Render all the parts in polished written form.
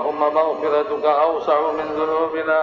اللهم مغفرتك أوسع من ذنوبنا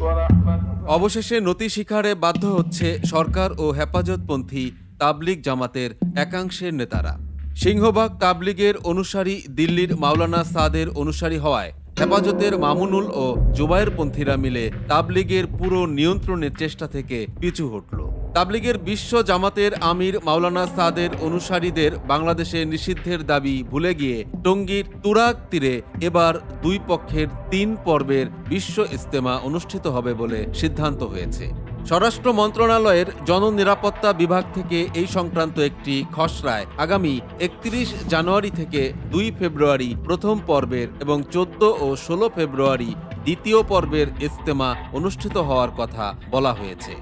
ورحمتك। অবশেষে নতি স্বীকারে বাধ্য হচ্ছে সরকার ও হেফাজতপন্থী তাবলিগ জামাতের একাংশের নেতারা। সিংহভাগ তাবলিগের অনুসারী দিল্লির মাওলানা সাদের অনুসারী হওয়ায় হেফাজতের মামুনুল ও জুবায়েরপন্থীরা মিলে তাবলিগের পুরো নিয়ন্ত্রণের চেষ্টা থেকে পিছু হটল। তাবলিগের বিশ্ব জামাতের আমির মাওলানা সাদের অনুসারীদের বাংলাদেশে নিষিদ্ধের দাবি ভুলে গিয়ে টঙ্গীর তুরাগ তীরে এবার দুই পক্ষের ৩ পর্বের বিশ্ব ইজতেমা অনুষ্ঠিত হবে বলে সিদ্ধান্ত হয়েছে। স্বরাষ্ট্র মন্ত্রণালয়ের জননিরাপত্তা বিভাগ থেকে এই সংক্রান্ত একটি খসড়ায় আগামী ৩১ জানুয়ারি থেকে ২ ফেব্রুয়ারি প্রথম পর্বের এবং ১৪ ও ১৬ ফেব্রুয়ারি দ্বিতীয় পর্বের ইজতেমা অনুষ্ঠিত হওয়ার কথা বলা হয়েছে।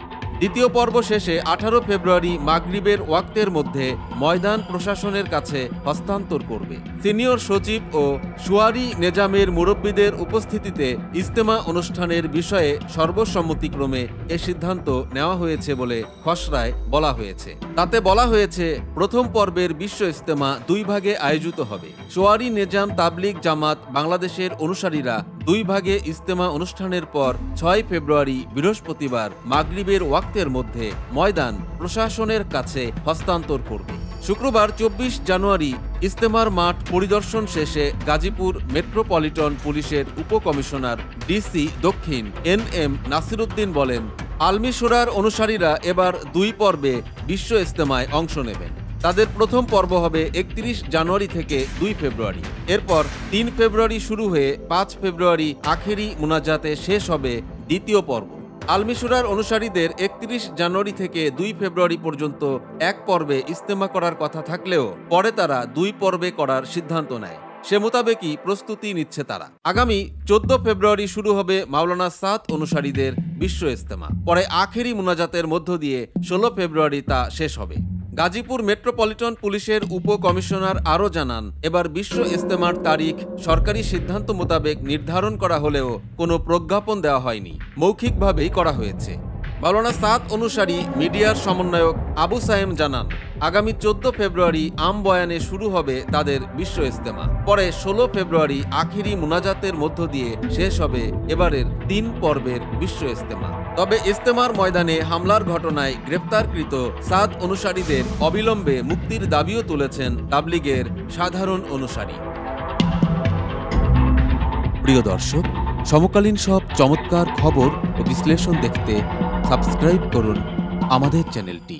দ্বিতীয় পর্ব শেষে ১৮ ফেব্রুয়ারি মাগরিবের ওয়াক্তের মধ্যে ময়দান প্রশাসনের কাছে হস্তান্তর করবে। সিনিয়র সচিব ও সুয়ারি নেজামের মুরব্বীদের উপস্থিতিতে ইজতেমা অনুষ্ঠানের বিষয়ে সর্বসম্মতিক্রমে এ সিদ্ধান্ত নেওয়া হয়েছে বলে খসড়ায় বলা হয়েছে। তাতে বলা হয়েছে প্রথম পর্বের বিশ্ব ইজতেমা ২ ভাগে আয়োজিত হবে। সুয়ারি নেজাম তাবলিগ জামাত বাংলাদেশের অনুসারীরা ২ ভাগে ইজতেমা অনুষ্ঠানের পর ৬ ফেব্রুয়ারি বৃহস্পতিবার মাগরিবের ওয়াক্তের মধ্যে ময়দান প্রশাসনের কাছে হস্তান্তর করবে। শুক্রবার ২৪ জানুয়ারি ইজতেমার মাঠ পরিদর্শন শেষে গাজীপুর মেট্রোপলিটন পুলিশের উপকমিশনার ডিসি দক্ষিণ NM নাসিরউদ্দিন বলেন, আলমী শূরার অনুসারীরা এবার ২ পর্বে বিশ্ব ইজতেমায় অংশ নেবেন। তাদের প্রথম পর্ব হবে ৩১ জানুয়ারি থেকে ২ ফেব্রুয়ারি। এরপর ৩ ফেব্রুয়ারি শুরু হয়ে ৫ ফেব্রুয়ারি আখেরি মুনাজাতে শেষ হবে দ্বিতীয় পর্ব। আলমী শূরার অনুসারীদের ৩১ জানুয়ারি থেকে ২ ফেব্রুয়ারি পর্যন্ত এক পর্বে ইজতেমা করার কথা থাকলেও পরে তারা ২ পর্বে করার সিদ্ধান্ত নেয়। সে মোতাবেকই প্রস্তুতি নিচ্ছে তারা। আগামী ১৪ ফেব্রুয়ারি শুরু হবে মাওলানা সাদ অনুসারীদের বিশ্ব ইজতেমা। পরে আখেরি মুনাজাতের মধ্য দিয়ে ১৬ ফেব্রুয়ারি তা শেষ হবে। গাজীপুর মেট্রোপলিটন পুলিশের উপকমিশনার আরও জানান, এবার বিশ্ব ইজতেমার তারিখ সরকারি সিদ্ধান্ত মোতাবেক নির্ধারণ করা হলেও কোনো প্রজ্ঞাপন দেওয়া হয়নি, মৌখিকভাবেই করা হয়েছে। মাওলানা সাদ অনুসারী মিডিয়ার সমন্বয়ক আবু সায়েম জানান, আগামী ১৪ ফেব্রুয়ারি আম বয়ানে শুরু হবে তাদের বিশ্ব ইজতেমা। পরে ১৬ ফেব্রুয়ারি আখিরি মুনাজাতের মধ্য দিয়ে শেষ হবে এবারের ৩ পর্বের বিশ্ব ইজতেমা। তবে ইজতেমার ময়দানে হামলার ঘটনায় গ্রেফতারকৃত সাদ অনুসারীদের অবিলম্বে মুক্তির দাবিও তুলেছেন তাবলিগের সাধারণ অনুসারী। প্রিয় দর্শক, সমকালীন সব চমৎকার খবর ও বিশ্লেষণ দেখতে সাবস্ক্রাইব করুন আমাদের চ্যানেলটি।